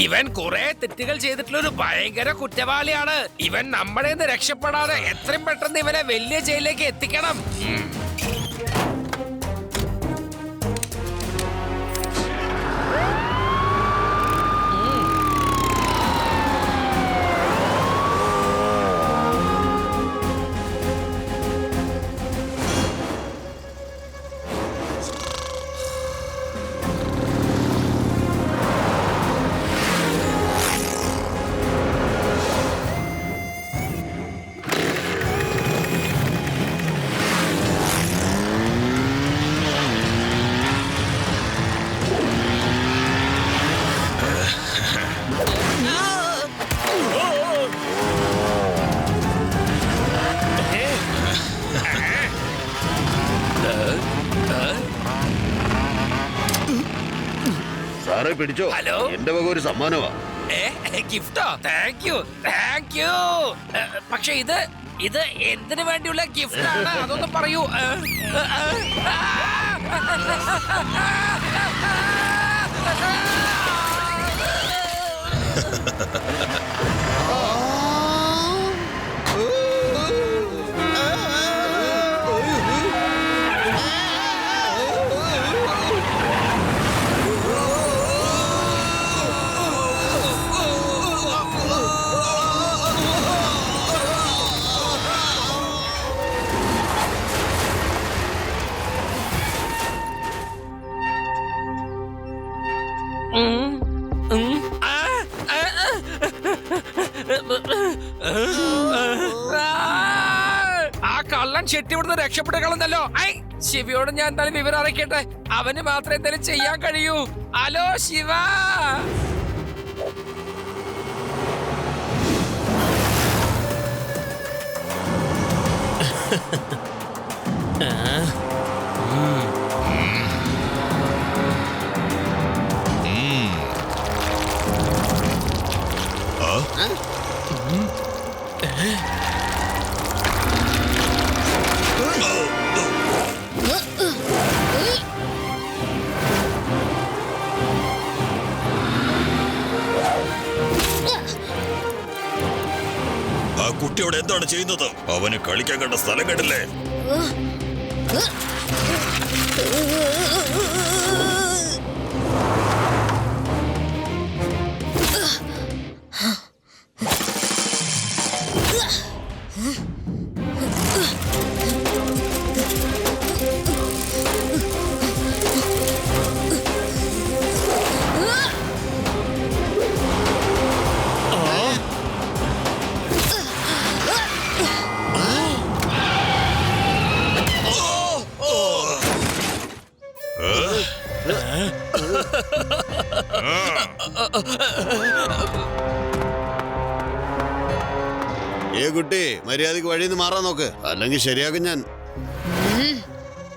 ഇവൻ കുറെ തെറ്റുകൾ ചെയ്തിട്ടുള്ള ഒരു ഭയങ്കര കുറ്റവാളിയാണ്. ഇവൻ നമ്മുടെ നിന്ന് രക്ഷപ്പെടാതെ എത്രയും പെട്ടെന്ന് ഇവനെ വലിയ ജയിലിലേക്ക് എത്തിക്കണം. സാറേ പിടിച്ചോ. ഹലോ, എന്റെ വക ഒരു സമ്മാനമാ. ഗിഫ്റ്റോ? Thank you, thank you. പക്ഷെ ഇത് എന്തിനു വേണ്ടിയുള്ള ഗിഫ്റ്റ് ആണ്? അതൊന്നും പറയൂ. ആ കള്ളൻ ചെട്ടി ഇവിടുന്ന് രക്ഷപ്പെട്ട് കളഞ്ഞല്ലോ. ശിവയോട് ഞാൻ എന്തായാലും വിവരം അറിയിക്കട്ടെ. അവന് മാത്രമേ എന്തായാലും ചെയ്യാൻ കഴിയൂ. ഹലോ ശിവ. ആ കുട്ടിയോട് എന്താണ് ചെയ്യുന്നത്? അവന് കളിക്കാൻ കണ്ട സ്ഥലം കണ്ടില്ലേ? കുട്ടി മര്യാദക്ക് വഴിന്ന് മാറാൻ നോക്ക്, അല്ലെങ്കിൽ ശരിയാക്കും ഞാൻ.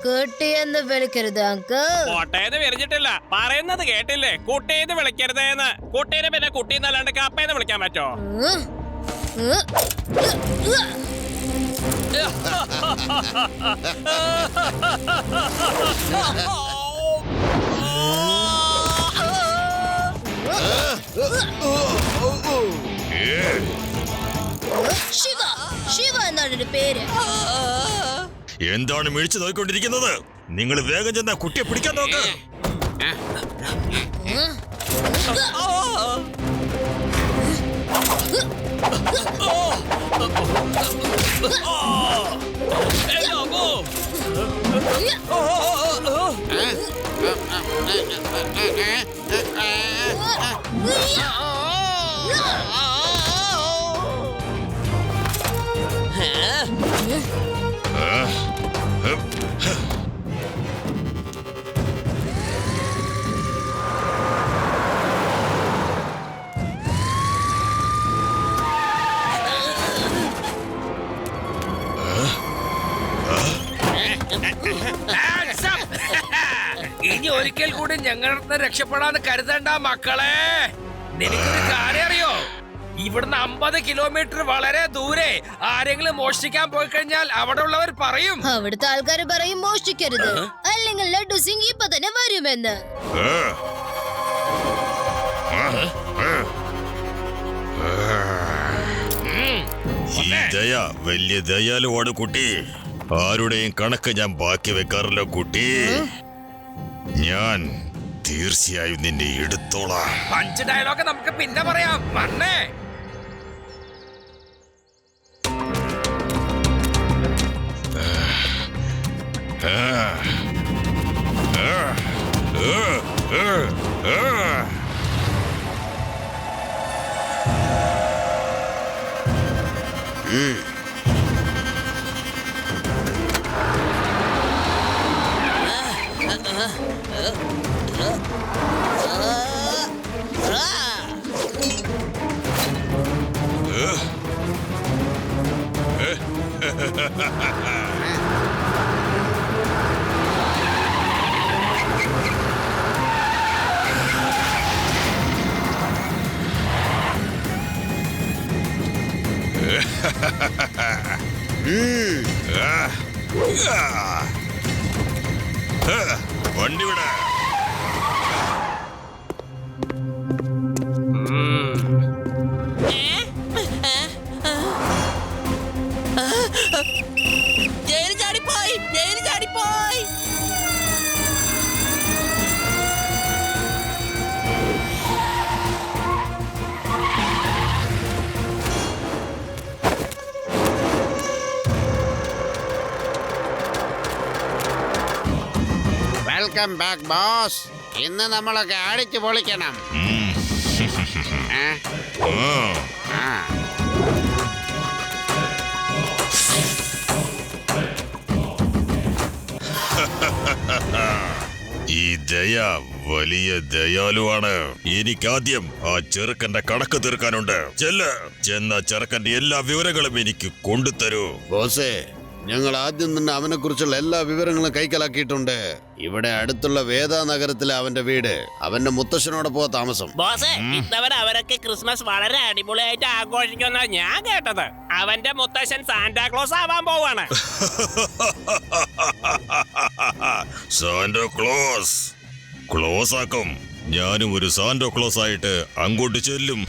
കുട്ടിയെന്ന് വിളിക്കരുത് അങ്കിൾ. കോട്ടയെന്ന് വിരിഞ്ഞിട്ടില്ല, പറയുന്നത് കേട്ടില്ലേ? കുട്ടിയെന്ന് വിളിക്കരുതേന്ന്. കുട്ടീനെ പിന്നെ കുട്ടിന്നല്ലാണ്ട് കപ്പയെന്ന് വിളിക്കാൻ പറ്റോ? ശിവ, ശിവ എന്നാണ് പേര്. എന്താണ് മിഴിച്ചു നോക്കിക്കൊണ്ടിരിക്കുന്നത്? നിങ്ങൾ വേഗം ചെന്ന കുട്ടിയെ പിടിക്കാൻ നോക്ക്. ഇനി ഒരിക്കൽ കൂടി ഞങ്ങളുടെ രക്ഷപ്പെടാന്ന് കരുതണ്ട മക്കളെ. നിനക്കൊരു കാര്യം അറിയോ? ഇവിടുന്ന് 50 കിലോമീറ്റർ വളരെ ദൂരെ ആരെങ്കിലും മോഷ്ടിക്കാൻ പോയി കഴിഞ്ഞാൽ അവിടെ ഉള്ളവർ പറയും, അവിടുത്തെ ആൾക്കാർ പറയും മോഷ്ടിക്കരുത്, അല്ലെങ്കിൽ ലഡ്ഡു സിംഗ് ഇപ്പൊ തന്നെ വരുമെന്ന്. ദയ വലിയ ദയാലുവാണ് കുട്ടി. ആരുടെയും കണക്ക് ഞാൻ ബാക്കി വെക്കാറില്ല കുട്ടി. ഞാൻ തീർച്ചയായും നിന്നെ എടുത്തോളാം. പഞ്ച് ഡയലോഗ് നമുക്ക് പിന്നെ പറയാം. മണ്ണേ വണ്ടി വിട. Welcome back boss. ഇന്ന് നമ്മളൊക്കെ അടിച്ചു പൊളിക്കണം. ഏ? ആ. ഈ ദയ വലിയ ദയാലുവാണ്. എനിക്കാദ്യം ആ ചെറുക്കന്റെ കണക്ക് തീർക്കാനുണ്ട്. ചെന്ന ചെറുക്കന്റെ എല്ലാ വിവരങ്ങളും എനിക്ക് കൊണ്ടുതരൂ. ബോസേ, ഞങ്ങൾ ആദ്യം തന്നെ അവനെ കുറിച്ചുള്ള എല്ലാ വിവരങ്ങളും കൈക്കലാക്കിയിട്ടുണ്ട്. ഇവിടെ അടുത്തുള്ള വേദ നഗരത്തിലെ അവന്റെ വീട്. അവന്റെ മുത്തശ്ശനോടൊപ്പം താമസം. ബോസ്, ഇത്തവണ അവരൊക്കെ ക്രിസ്മസ് വളരെ അടിപൊളിയായിട്ട് ആഘോഷിക്കുന്ന ഞാൻ കേട്ടത്. അവന്റെ മുത്തശ്ശൻ സാന്റാക്ലോസ് ആവാൻ പോവാണ്. സാന്റോ ക്ലോസ് ക്ലോസ് ആക്കും. ഞാനും ഒരു സാന്റോ ക്ലോസ് ആയിട്ട് അങ്ങോട്ട് ചെല്ലും.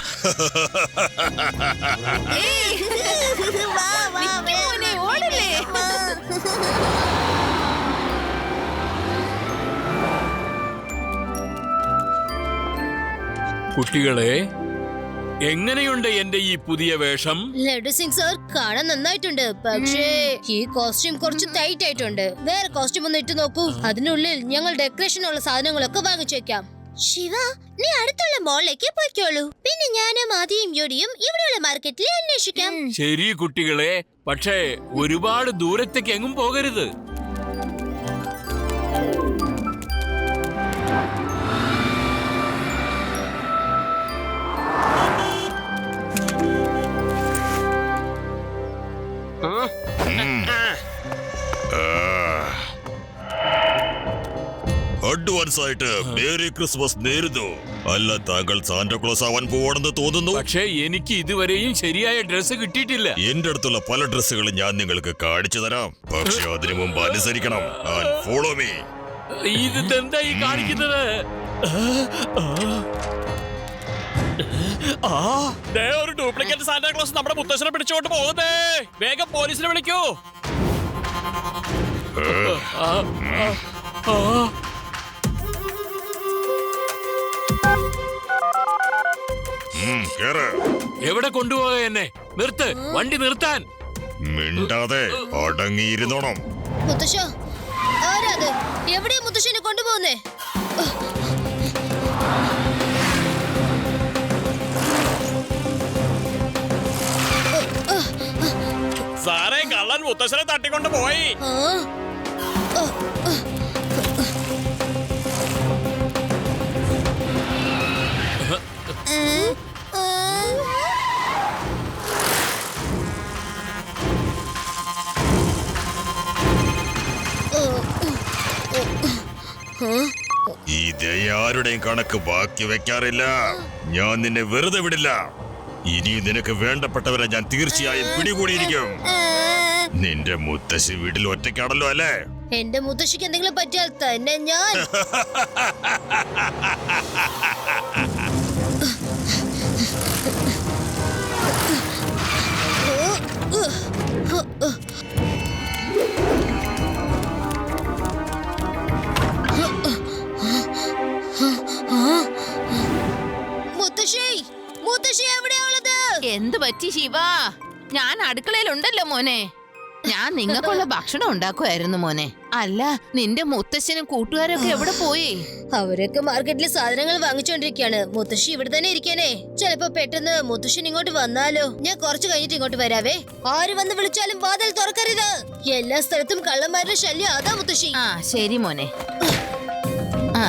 കുട്ടികളെ, എങ്ങനെയുണ്ട് എന്റെ ഈ പുതിയ വേഷം? ലഡു സിംഗ് സാർ കാണാൻ നന്നായിട്ടുണ്ട്. പക്ഷേ ഈ കോസ്റ്റ്യൂം കുറച്ച് ടൈറ്റ് ആയിട്ടുണ്ട്. വേറെ കോസ്റ്റ്യൂം ഒന്ന് ഇട്ട് നോക്കൂ. അതിനുള്ളിൽ ഞങ്ങൾ ഡെക്കറേഷനുള്ള സാധനങ്ങളൊക്കെ വാങ്ങിച്ചേക്കാം. ശിവ, നീ അടുത്തുള്ള മോളിലേക്ക് പോയിക്കോളൂ. പിന്നെ ഞാനും ആദിയും യോടിയും ഇവിടെയുള്ള മാർക്കറ്റിൽ അന്വേഷിക്കാം. ശരി കുട്ടികളെ, പക്ഷേ ഒരുപാട് ദൂരത്തേക്ക് എങ്ങും പോകരുത്. അഡ്വാൻസ് ആയിട്ട് മേരി ക്രിസ്മസ് നേരുന്നു. അല്ല, താങ്കൾ സാന്റാക്ലോസ് ആവാൻ പോവാണെന്ന് തോന്നുന്നു. പക്ഷേ എനിക്ക് ഇതുവരെയും ശരിയായ ഡ്രസ്സ് കിട്ടിയിട്ടില്ല. എന്റെ അടുത്തുള്ള പല ഡ്രസ്സുകളും ഞാൻ നിങ്ങൾക്ക് കാണിച്ചു തരാം. പക്ഷെ അതിനു മുമ്പ് അനുസരിക്കണം. Follow me. ഇത് എന്താ ഈ കാണിക്കുന്നത്? ഒരു ഡ്യൂപ്ലിക്കേറ്റ് സാന്റാക്ലോസ് നമ്മുടെ മുത്തശ്ശനെ പിടിച്ചോണ്ട് പോകുന്നേ. വേഗം പോലീസിനെ വിളിക്കൂ. എവിടെ കൊണ്ടുപോക എന്നെ? നിർത്ത്, വണ്ടി നിർത്താൻ. മിണ്ടാതെ അടങ്ങിയിരുന്നോണം. മുത്തശ്ശ, ആരാത്? എവിടെയാ മുത്തശ്ശനെ കൊണ്ടുപോകുന്നേ? സാറേ, കള്ളൻ മുത്തശ്ശനെ തട്ടിക്കൊണ്ട് പോയി. ഈ ദയാരുടെയും കണക്ക് ബാക്കി വെക്കാറില്ല. ഞാൻ നിന്നെ വെറുതെ വിടില്ല. ഇനി നിനക്ക് വേണ്ടപ്പെട്ടവരെ ഞാൻ തീർച്ചയായും പിടികൂടിയിരിക്കും. നിന്റെ മുത്തശ്ശി വീട്ടിൽ ഒറ്റയ്ക്കാണല്ലോ അല്ലേ? എന്റെ മുത്തശ്ശിക്ക് എന്തെങ്കിലും പറ്റിയാൽ തന്നെ ഞാൻ മുത്തശ്ശി മുത്തശ്ശി എവിടെയാ ഉള്ളത്? എന്ത് പറ്റി ശിവ? ഞാൻ അടുക്കളയിലുണ്ടല്ലോ മോനെ. ഞാൻ നിങ്ങൾക്കുള്ള ഭക്ഷണം ഉണ്ടാക്കുമായിരുന്നു മോനെ. അല്ല, നിന്റെ മുത്തശ്ശനും കൂട്ടുകാരൊക്കെ എവിടെ പോയി? അവരൊക്കെ മാർക്കറ്റിൽ സാധനങ്ങൾ വാങ്ങിച്ചോണ്ടിരിക്കാണ്. മുത്തശ്ശി ഇവിടെ തന്നെ ഇരിക്കാനേ. ചിലപ്പോ പെട്ടെന്ന് മുത്തശ്ശൻ ഇങ്ങോട്ട് വന്നാലോ. ഞാൻ കുറച്ച് കഴിഞ്ഞിട്ട് ഇങ്ങോട്ട് വരാവേ. ആര് വന്ന് വിളിച്ചാലും വാതിൽ തുറക്കരുത്. എല്ലാ സ്ഥലത്തും കള്ളന്മാരുടെ ശല്യം. അതാ മുത്തശ്ശി. ആ ശരി മോനെ. ആ